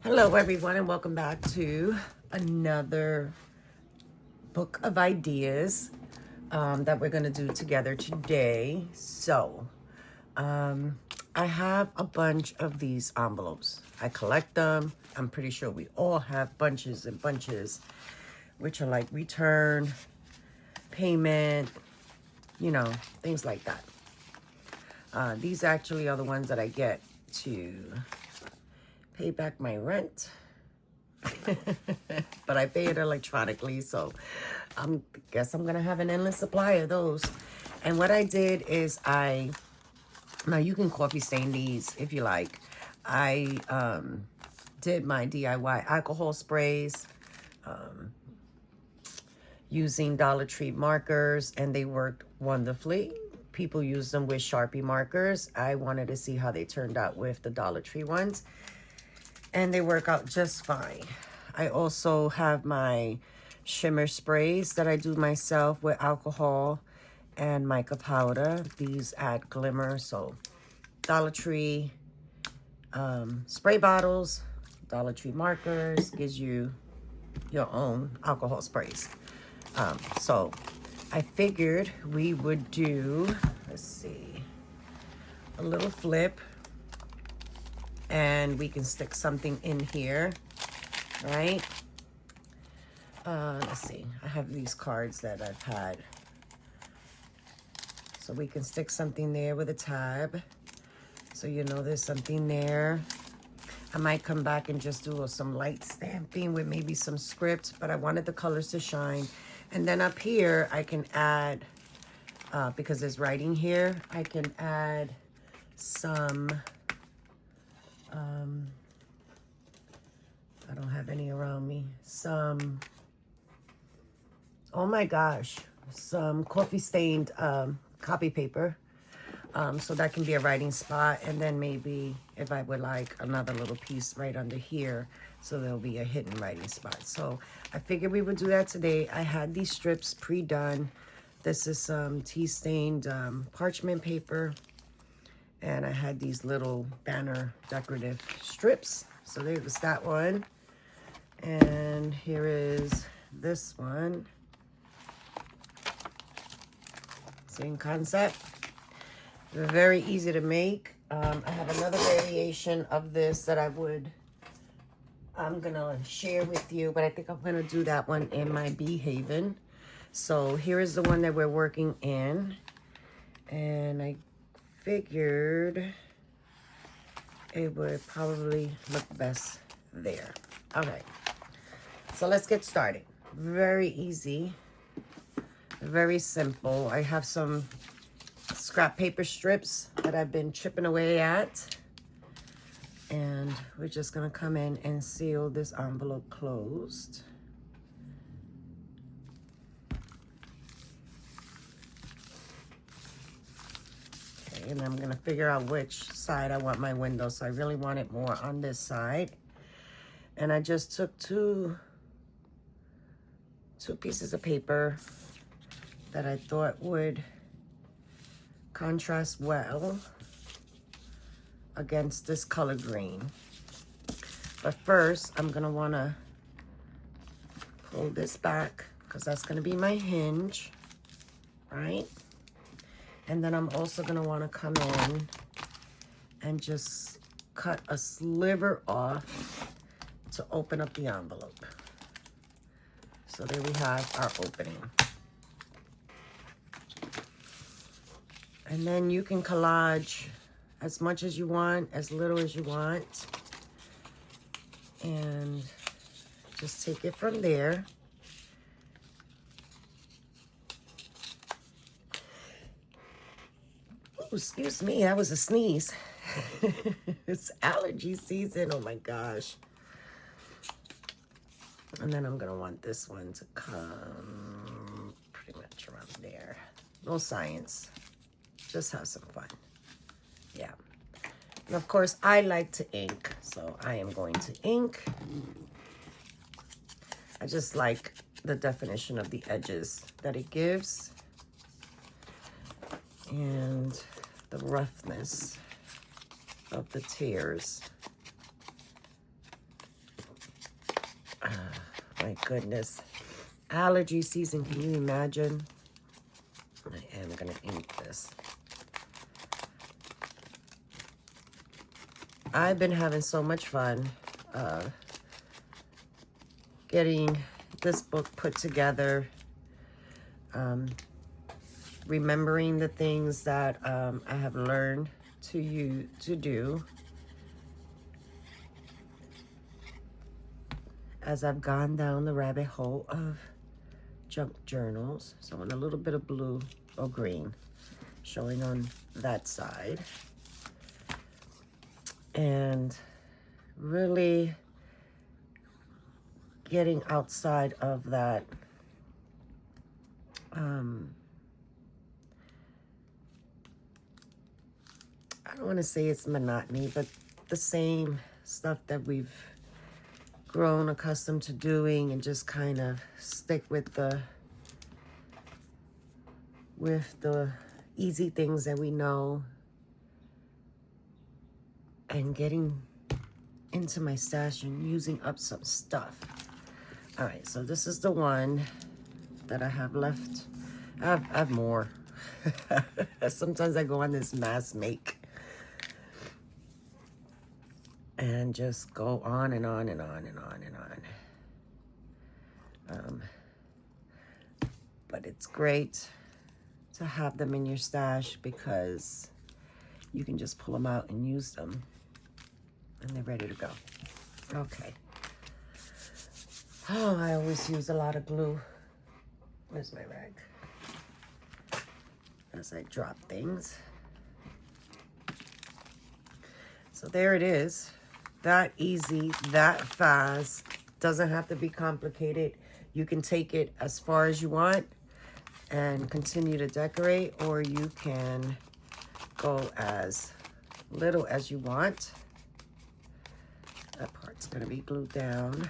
Hello, everyone, and welcome back to another book of ideas that we're going to do together today. So, I have a bunch of these envelopes. I collect them. I'm pretty sure we all have bunches and bunches, which are like return, payment, things like that. These actually are the ones that I get to pay back my rent. But I pay it electronically, so I guess I'm gonna have an endless supply of those. And what I did is now you can coffee stain these if you like. I did my DIY alcohol sprays using Dollar Tree markers, and they worked wonderfully. People use them with Sharpie markers. I wanted to see how they turned out with the Dollar Tree ones, and they work out just fine. I also have my shimmer sprays that I do myself with alcohol and mica powder. These add glimmer. So Dollar Tree spray bottles, Dollar Tree markers, gives you your own alcohol sprays. So I figured we would do, let's see, a little flip, and we can stick something in here, right? Let's see, I have these cards that I've had. So we can stick something there with a tab, so you know there's something there. I might come back and just do some light stamping with maybe some script, but I wanted the colors to shine. And then up here, I can add, because there's writing here, I can add some, I don't have any around me, some, oh my gosh, some coffee stained copy paper. So that can be a writing spot, and then maybe if I would like another little piece right under here, so there'll be a hidden writing spot. So I figured we would do that today. I had these strips pre-done. This is some tea-stained parchment paper, and I had these little banner decorative strips. So there was that one, and here is this one. Same concept. Very easy to make. I have another variation of this that I'm gonna share with you, but I think I'm gonna do that one in my Bee Haven. So here is the one that we're working in, and I figured it would probably look best there. Okay, so let's get started. Very easy, very simple. I have some scrap paper strips that I've been chipping away at, and we're just gonna come in and seal this envelope closed. Okay, and I'm gonna figure out which side I want my window. So I really want it more on this side, and I just took two pieces of paper that I thought would contrast well against this color green. But first, I'm gonna wanna pull this back because that's gonna be my hinge, right? And then I'm also gonna wanna come in and just cut a sliver off to open up the envelope. So there we have our opening. And then you can collage as much as you want, as little as you want. And just take it from there. Ooh, excuse me, that was a sneeze. It's allergy season, oh my gosh. And then I'm gonna want this one to come pretty much around there. No science. Just have some fun. Yeah. And of course, I like to ink, so I am going to ink. I just like the definition of the edges that it gives, and the roughness of the tears. My goodness. Allergy season, can you imagine? I am going to ink this. I've been having so much fun getting this book put together, remembering the things that I have learned to do as I've gone down the rabbit hole of junk journals. So I want a little bit of blue or green showing on that side. And really getting outside of that I don't want to say it's monotony, but the same stuff that we've grown accustomed to doing, and just kind of stick with the easy things that we know, and getting into my stash and using up some stuff. All right, so this is the one that I have left. I have more. Sometimes I go on this mass make and just go on and on and on and on and on. But it's great to have them in your stash because you can just pull them out and use them, and they're ready to go. Okay. Oh, I always use a lot of glue. Where's my rag? As I drop things. So there it is. That easy, that fast. Doesn't have to be complicated. You can take it as far as you want and continue to decorate, or you can go as little as you want. That part's going to be glued down.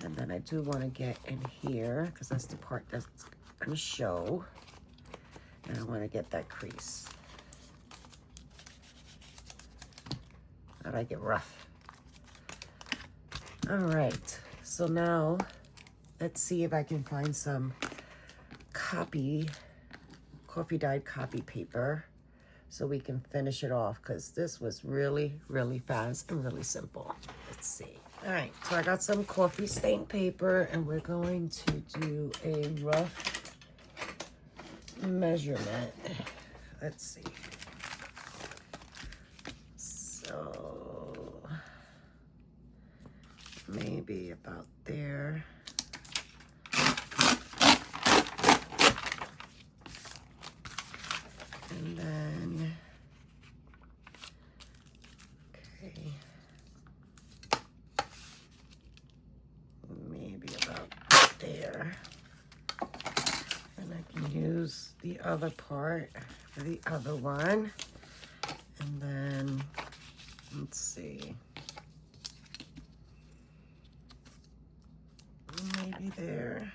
And then I do want to get in here because that's the part that's going to show. And I want to get that crease. I like it rough. All right. So now let's see if I can find some coffee dyed copy paper so we can finish it off, because this was really, really fast and really simple. Let's see. All right, so I got some coffee stain paper, and we're going to do a rough measurement. Let's see. So maybe about there. And then, okay, maybe about there. And I can use the other part for the other one. And then, let's see, maybe there.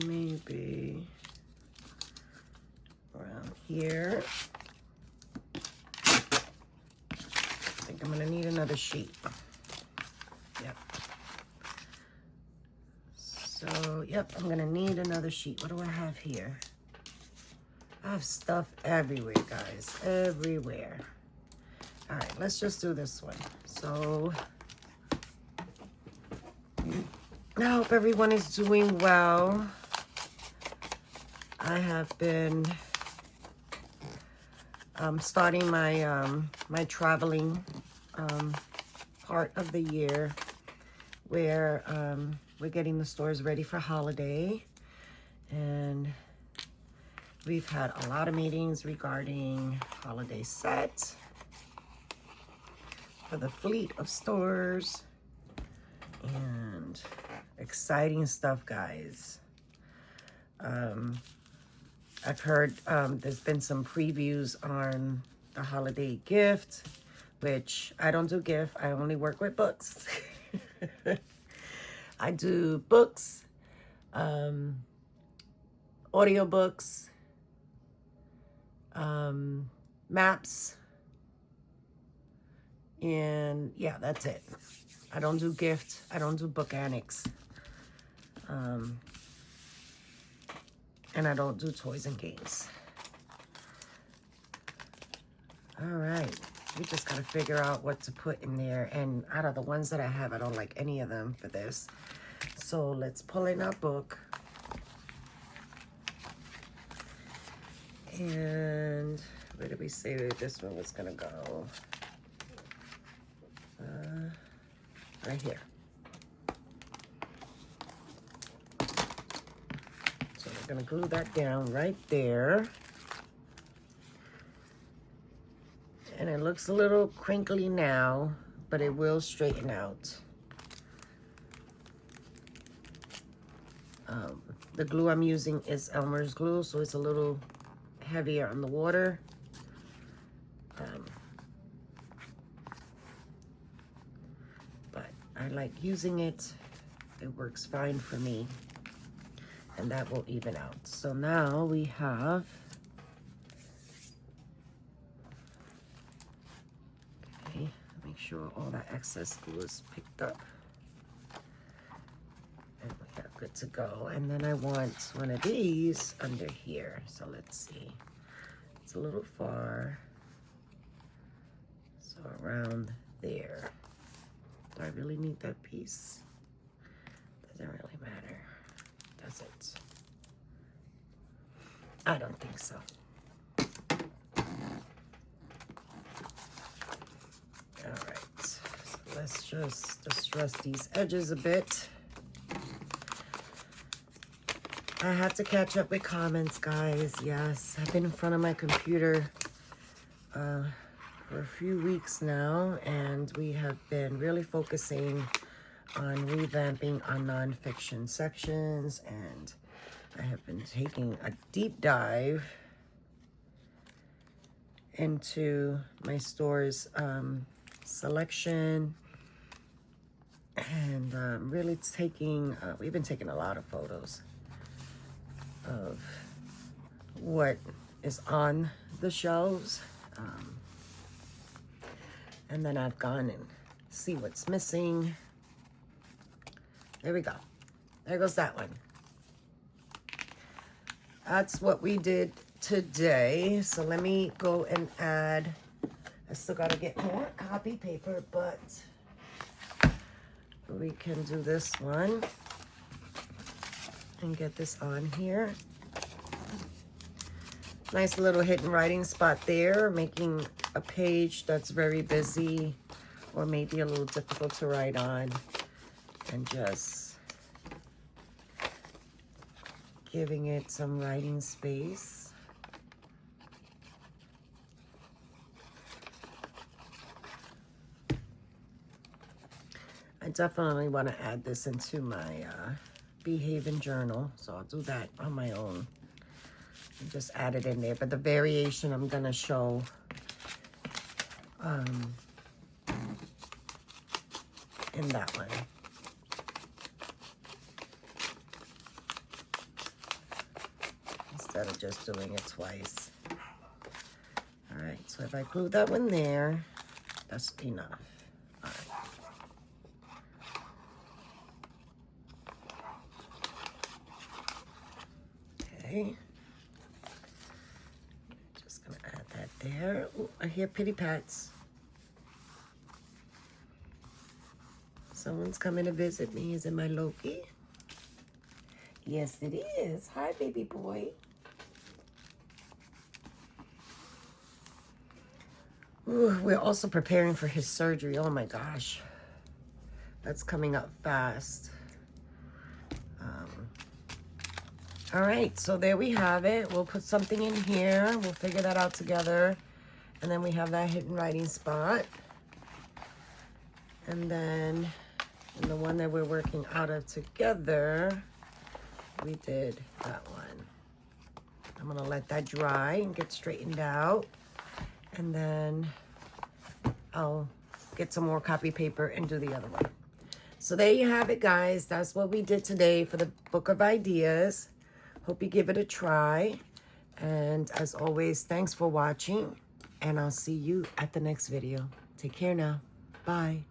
Maybe around here. I think I'm gonna need another sheet. Yep. So, yep, I'm gonna need another sheet. What do I have here? I have stuff everywhere, guys, everywhere. All right, let's just do this one. So, I hope everyone is doing well. I have been starting my my traveling part of the year, where we're getting the stores ready for holiday, and we've had a lot of meetings regarding holiday sets for the fleet of stores, and exciting stuff, guys. I've heard there's been some previews on the holiday gift, which I don't do gift. I only work with books. I do books, audiobooks, maps. And yeah, that's it. I don't do gifts. I don't do book annex. And I don't do toys and games. All right. We just got to figure out what to put in there. And out of the ones that I have, I don't like any of them for this. So let's pull in our book. And where did we say that this one was going to go? Right here. So we're going to glue that down right there. And it looks a little crinkly now, but it will straighten out. The glue I'm using is Elmer's glue, so it's a little heavier on the water. But I like using it. It works fine for me. And that will even out. So now we have... Okay, make sure all that excess glue is picked up. And we are good to go. And then I want one of these under here. So let's see. It's a little far. So around there. Do I really need that piece? Doesn't really matter, does it? I don't think so. All right, so let's just distress these edges a bit. I have to catch up with comments, guys. Yes, I've been in front of my computer for a few weeks now, and we have been really focusing on revamping our nonfiction sections, and I have been taking a deep dive into my store's selection, and really taking, we've been taking a lot of photos of what is on the shelves. And then I've gone and see what's missing. There we go. There goes that one. That's what we did today. So let me go and add. I still got to get more copy paper, but we can do this one and get this on here. Nice little hidden writing spot there, making a page that's very busy or maybe a little difficult to write on, and just giving it some writing space. I definitely want to add this into my Behaving journal, so I'll do that on my own. And just add it in there, but the variation I'm going to show in that one. Instead of just doing it twice. All right, so if I glue that one there, that's enough. All right. Okay. Just gonna add that there. Ooh, I hear pity pats. Someone's coming to visit me. Is it my Loki? Yes, it is. Hi, baby boy. Ooh, we're also preparing for his surgery. Oh my gosh. That's coming up fast. All right, so there we have it. We'll put something in here. We'll figure that out together. And then we have that hidden writing spot. And then in the one that we're working out of together, we did that one. I'm gonna let that dry and get straightened out. And then I'll get some more copy paper and do the other one. So there you have it, guys. That's what we did today for the Book of Ideas. Hope you give it a try. And as always, thanks for watching. and I'll see you at the next video. Take care now. Bye.